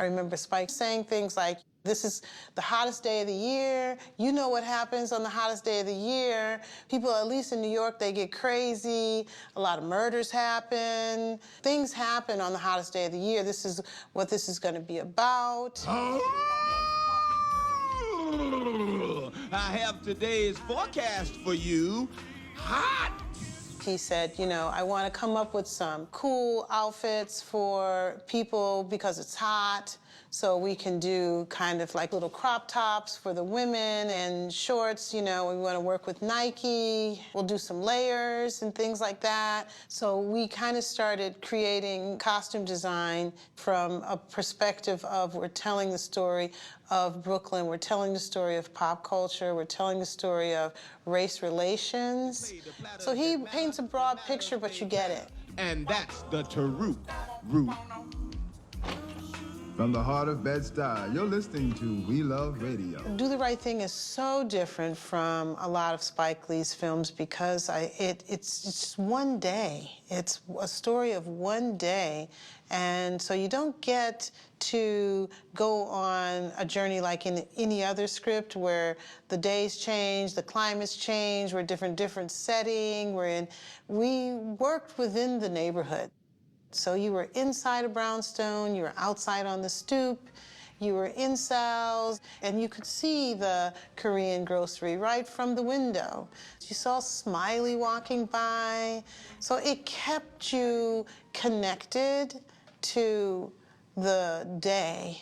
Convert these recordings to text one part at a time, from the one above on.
I remember Spike saying things like, this is the hottest day of the year. You know what happens on the hottest day of the year. People, at least in New York, they get crazy. A lot of murders happen. Things happen on the hottest day of the year. This is what this is going to be about. I have today's forecast for you. Hot! He said, you know, I want to come up with some cool outfits for people because it's hot. So we can do kind of like little crop tops for the women and shorts, you know, we want to work with Nike. We'll do some layers and things like that. So we kind of started creating costume design from a perspective of we're telling the story of Brooklyn, we're telling the story of pop culture, we're telling the story of race relations. So he paints a broad picture, but you get it. And that's the Ruth. Ruth. From the heart of Bed-Stuy, you're listening to We Love Radio. Do the Right Thing is so different from a lot of Spike Lee's films because it's just one day. It's a story of one day. And so you don't get to go on a journey like in any other script where the days change, the climates change, we're different setting. We worked within the neighborhood. So you were inside a brownstone, you were outside on the stoop, you were in cells, and you could see the Korean grocery right from the window. You saw Smiley walking by. So it kept you connected to the day.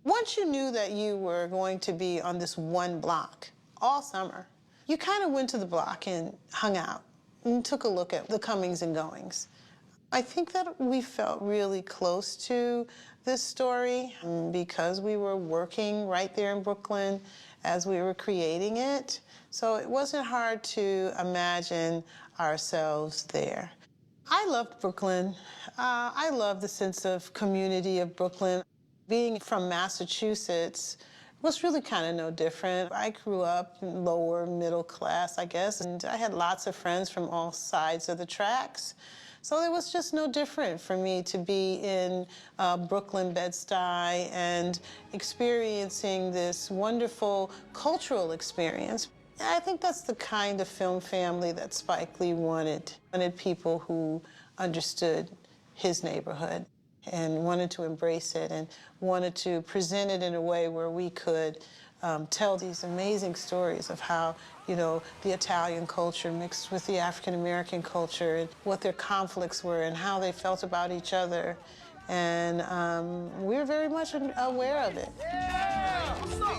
Once you knew that you were going to be on this one block all summer, you kind of went to the block and hung out and took a look at the comings and goings. I think that we felt really close to this story because we were working right there in Brooklyn as we were creating it. So it wasn't hard to imagine ourselves there. I loved Brooklyn. I love the sense of community of Brooklyn. Being from Massachusetts was really kind of no different. I grew up in lower middle class, I guess, and I had lots of friends from all sides of the tracks. So it was just no different for me to be in Brooklyn, Bed-Stuy, and experiencing this wonderful cultural experience. I think that's the kind of film family that Spike Lee wanted. Wanted people who understood his neighborhood and wanted to embrace it and wanted to present it in a way where we could tell these amazing stories of how, you know, the Italian culture mixed with the African-American culture and what their conflicts were and how they felt about each other. And we're very much aware of it. Yeah! What's up?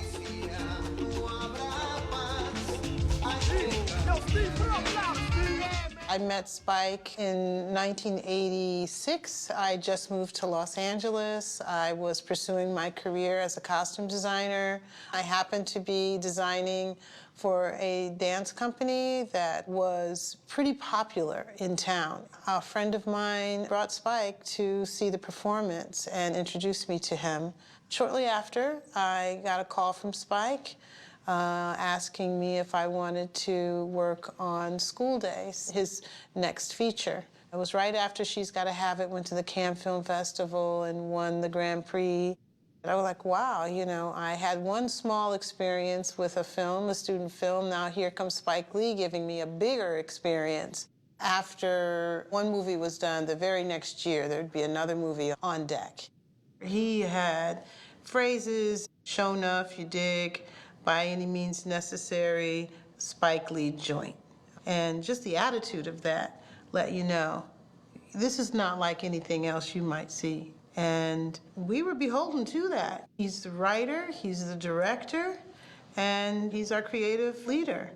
I met Spike in 1986. I just moved to Los Angeles. I was pursuing my career as a costume designer. I happened to be designing for a dance company that was pretty popular in town. A friend of mine brought Spike to see the performance and introduced me to him. Shortly after, I got a call from Spike asking me if I wanted to work on School Days, his next feature. It was right after She's Gotta Have It, went to the Cannes Film Festival and won the Grand Prix. I was like, wow, you know, I had one small experience with a film, a student film. Now here comes Spike Lee giving me a bigger experience. After one movie was done, the very next year, there'd be another movie on deck. He had phrases, show enough, you dig, by any means necessary, Spike Lee joint. And just the attitude of that let you know, this is not like anything else you might see. And we were beholden to that. He's the writer, he's the director, and he's our creative leader.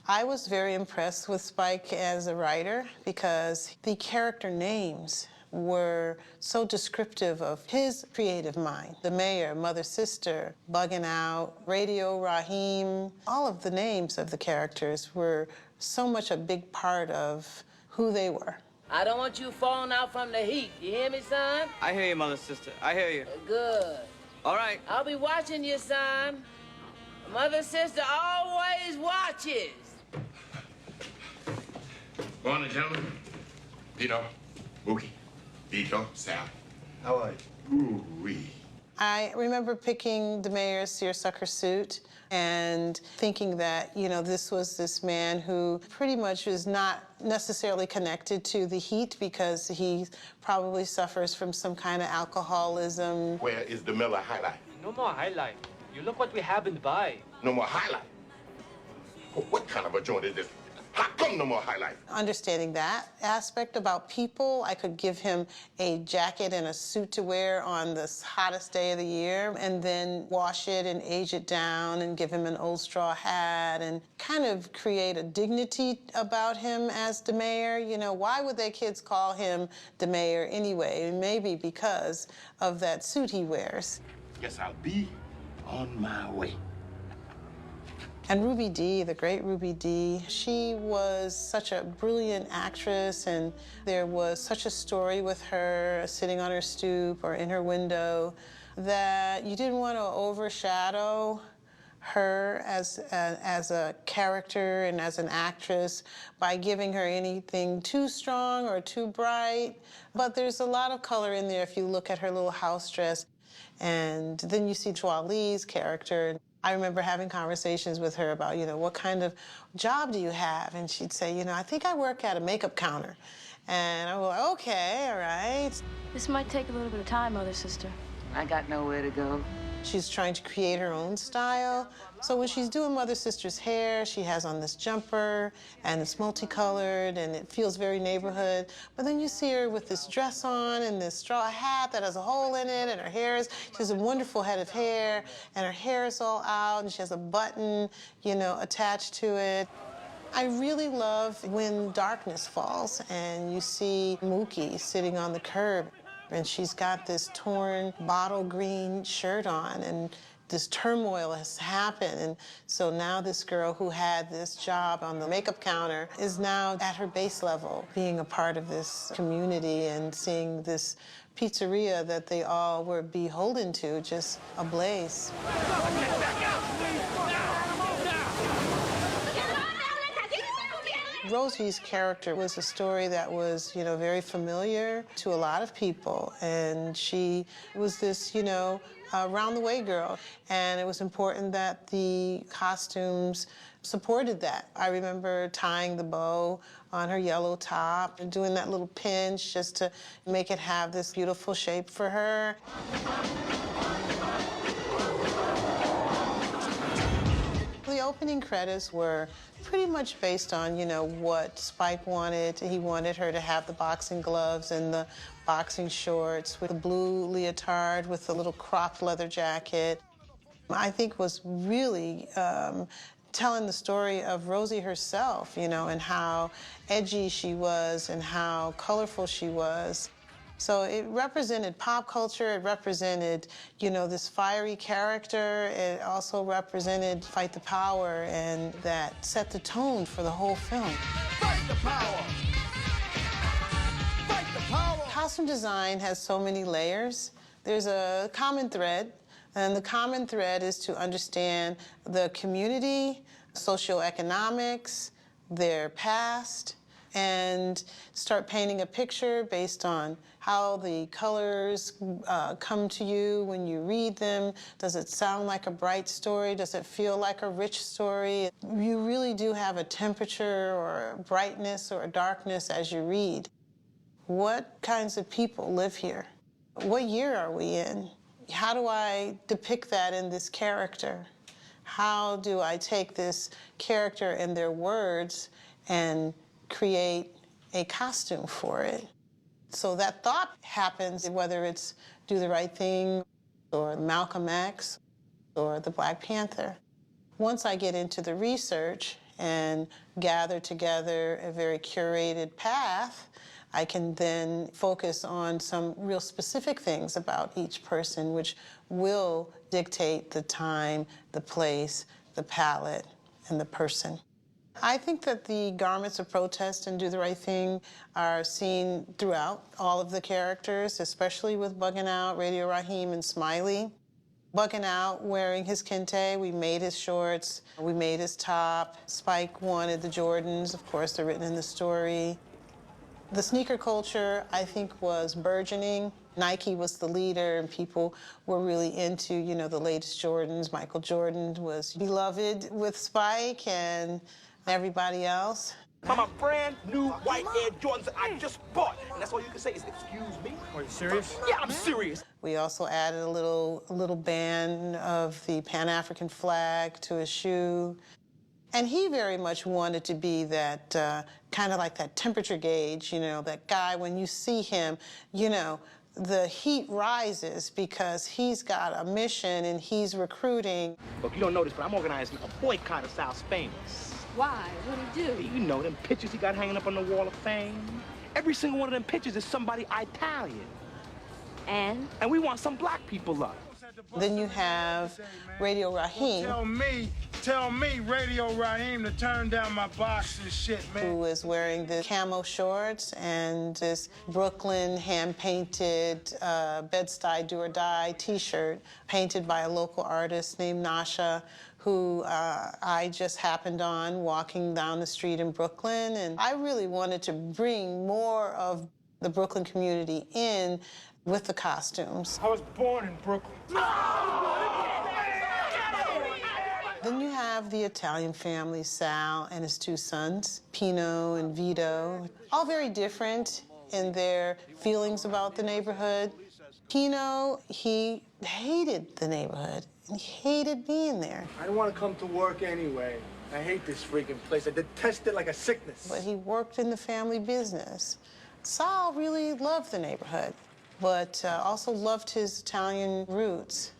I was very impressed with Spike as a writer because the character names were so descriptive of his creative mind. The Mayor, Mother Sister, Buggin Out, Radio Raheem, all of the names of the characters were so much a big part of who they were. I don't want you falling out from the heat. You hear me, son? I hear you, Mother Sister. I hear you. Good. All right. I'll be watching you, son. Mother Sister always watches. Morning, gentlemen. Pino, Mookie, Vito, Sal. How are you? Ooh-wee. I remember picking DeMeyer's seersucker suit and thinking that, you know, this was this man who pretty much is not necessarily connected to the heat because he probably suffers from some kind of alcoholism. Where is the Miller highlight? No more highlight. You look what we happen to buy. No more highlight? What kind of a joint is this? How come no more highlight? Understanding that aspect about people, I could give him a jacket and a suit to wear on the hottest day of the year and then wash it and age it down and give him an old straw hat and kind of create a dignity about him as DeMeyer. You know, why would their kids call him DeMeyer anyway? Maybe because of that suit he wears. Guess I'll be on my way. And Ruby Dee, the great Ruby Dee, she was such a brilliant actress, and there was such a story with her sitting on her stoop or in her window that you didn't want to overshadow her as a character and as an actress by giving her anything too strong or too bright. But there's a lot of color in there if you look at her little house dress. And then you see Chua Lee's character. I remember having conversations with her about, you know, what kind of job do you have? And she'd say, you know, I think I work at a makeup counter. And I was like, okay, all right. This might take a little bit of time, Mother Sister. I got nowhere to go. She's trying to create her own style. So when she's doing Mother Sister's hair, she has on this jumper, and it's multicolored, and it feels very neighborhood. But then you see her with this dress on and this straw hat that has a hole in it, and her hair is, she has a wonderful head of hair, and her hair is all out, and she has a button, you know, attached to it. I really love when darkness falls, and you see Mookie sitting on the curb. And she's got this torn bottle green shirt on, and this turmoil has happened. And so now this girl who had this job on the makeup counter is now at her base level, being a part of this community and seeing this pizzeria that they all were beholden to just ablaze. Rosie's character was a story that was, you know, very familiar to a lot of people. And she was this, you know, round-the-way girl. And it was important that the costumes supported that. I remember tying the bow on her yellow top and doing that little pinch just to make it have this beautiful shape for her. The opening credits were pretty much based on, you know, what Spike wanted. He wanted her to have the boxing gloves and the boxing shorts with the blue leotard with the little cropped leather jacket. I think was really telling the story of Rosie herself, you know, and how edgy she was and how colorful she was. So it represented pop culture, it represented, you know, this fiery character, it also represented Fight the Power, and that set the tone for the whole film. Fight the power! Fight the power! Costume design has so many layers. There's a common thread, and the common thread is to understand the community, socioeconomics, their past, and start painting a picture based on how the colors come to you when you read them. Does it sound like a bright story? Does it feel like a rich story? You really do have a temperature or a brightness or a darkness as you read. What kinds of people live here? What year are we in? How do I depict that in this character? How do I take this character and their words and create a costume for it? So that thought happens, whether it's Do the Right Thing or Malcolm X or the Black Panther. Once I get into the research and gather together a very curated path, I can then focus on some real specific things about each person, which will dictate the time, the place, the palette, and the person. I think that the garments of protest and Do the Right Thing are seen throughout all of the characters, especially with Buggin Out, Radio Raheem, and Smiley. Buggin Out wearing his kente, we made his shorts, we made his top. Spike wanted the Jordans, of course, they're written in the story. The sneaker culture, I think, was burgeoning Nike was the leader, and people were really into, you know, the latest Jordans. Michael Jordan was beloved with Spike and everybody else. I'm a brand new white Air Jordans that I just bought. And that's all you can say is, excuse me. Are you serious? Yeah, I'm serious. We also added a little band of the Pan-African flag to his shoe. And he very much wanted to be that, kind of like that temperature gauge, you know, that guy, when you see him, you know, the heat rises because he's got a mission and he's recruiting. Look, you don't know this, but I'm organizing a boycott of South Spain. Why? What'd he do? You know them pictures he got hanging up on the wall of fame? Every single one of them pictures is somebody Italian. And? And we want some black people up. Then you have Radio Raheem. Tell me, Radio Raheem, to turn down my box and shit, man. Who is wearing the camo shorts and this Brooklyn hand-painted Bed-Stuy Do or Die t-shirt painted by a local artist named Nasha, who I just happened on walking down the street in Brooklyn. And I really wanted to bring more of the Brooklyn community in with the costumes. I was born in Brooklyn. Then you have the Italian family, Sal and his two sons, Pino and Vito, all very different in their feelings about the neighborhood. Pino, he hated the neighborhood, and he hated being there. I don't want to come to work anyway. I hate this freaking place. I detest it like a sickness. But he worked in the family business. Sal really loved the neighborhood, but also loved his Italian roots.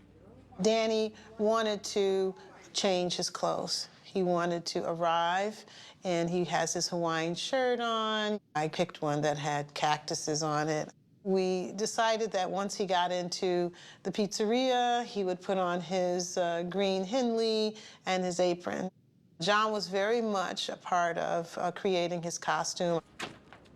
Danny wanted to change his clothes. He wanted to arrive, and he has his Hawaiian shirt on. I picked one that had cactuses on it. We decided that once he got into the pizzeria, he would put on his green Henley and his apron. John was very much a part of creating his costume.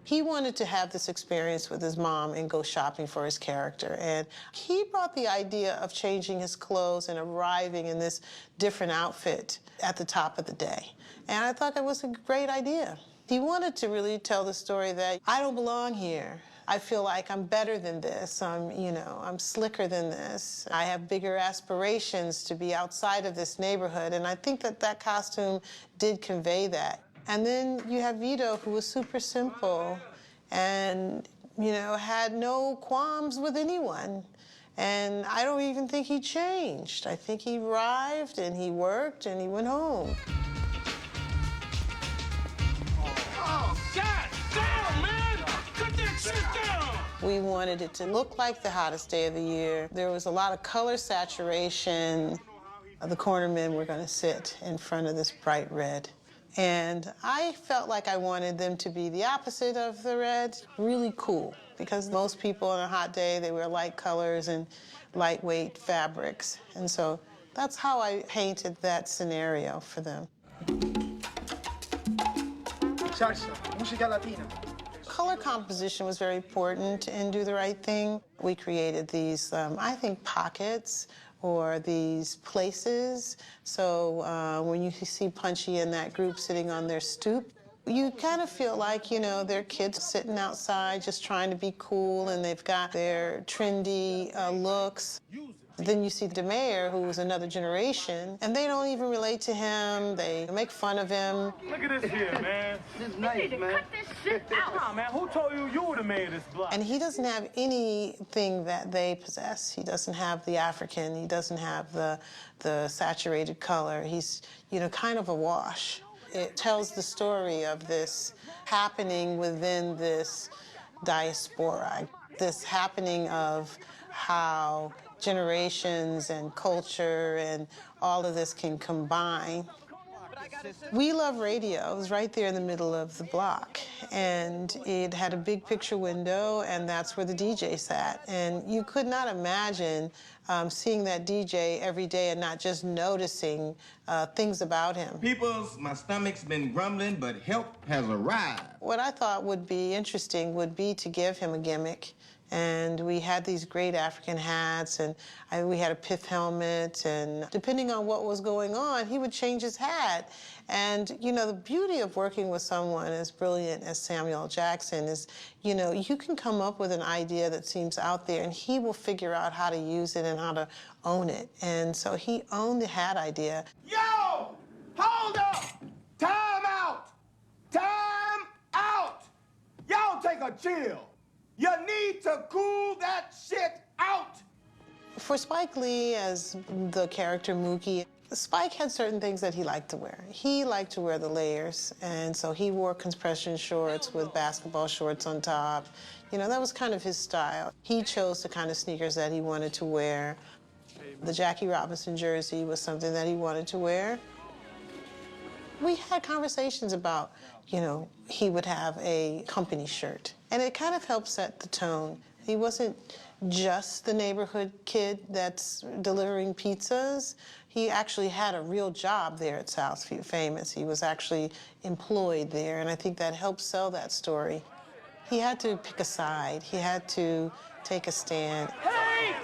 He wanted to have this experience with his mom and go shopping for his character. And he brought the idea of changing his clothes and arriving in this different outfit at the top of the day. And I thought that was a great idea. He wanted to really tell the story that I don't belong here. I feel like I'm better than this. I'm slicker than this. I have bigger aspirations to be outside of this neighborhood. And I think that that costume did convey that. And then you have Vito, who was super simple and, you know, had no qualms with anyone. And I don't even think he changed. I think he arrived and he worked and he went home. Oh, God damn, man! Cut that shit down! We wanted it to look like the hottest day of the year. There was a lot of color saturation. The cornermen were going to sit in front of this bright red. And I felt like I wanted them to be the opposite of the red, really cool, because most people on a hot day, they wear light colors and lightweight fabrics. And so that's how I painted that scenario for them. Salsa, música latina. Color composition was very important in Do the Right Thing. We created these, I think, pockets or these places. So when you see Punchy and that group sitting on their stoop, you kind of feel like, you know, they're kids sitting outside just trying to be cool, and they've got their trendy looks. Then you see DeMayer, who was another generation, and they don't even relate to him. They make fun of him. Look at this here, man. This is nice, man. Cut this shit out. Nah, man, who told you would have made this block? And he doesn't have anything that they possess. He doesn't have the African. He doesn't have the saturated color. He's, you know, kind of a wash. It tells the story of this happening within this diaspora, this happening of how generations and culture and all of this can combine. We Love Radio. It was right there in the middle of the block, and it had a big picture window, and that's where the DJ sat. And you could not imagine seeing that DJ every day and not just noticing things about him. Peoples, my stomach's been grumbling, but help has arrived. What I thought would be interesting would be to give him a gimmick, And we had these great African hats, and we had a pith helmet, and depending on what was going on, he would change his hat. And, you know, the beauty of working with someone as brilliant as Samuel L. Jackson is, you know, you can come up with an idea that seems out there, and he will figure out how to use it and how to own it. And so he owned the hat idea. Yo! Hold up! Time out! Time out! Y'all take a chill. You need to cool that shit out. For Spike Lee as the character Mookie, Spike had certain things that he liked to wear. He liked to wear the layers, and so he wore compression shorts with basketball shorts on top. You know, that was kind of his style. He chose the kind of sneakers that he wanted to wear. The Jackie Robinson jersey was something that he wanted to wear. We had conversations about, you know, he would have a company shirt, and it kind of helped set the tone. He wasn't just the neighborhood kid that's delivering pizzas. He actually had a real job there at South Famous. He was actually employed there, and I think that helped sell that story. He had to pick a side. He had to take a stand. Hey!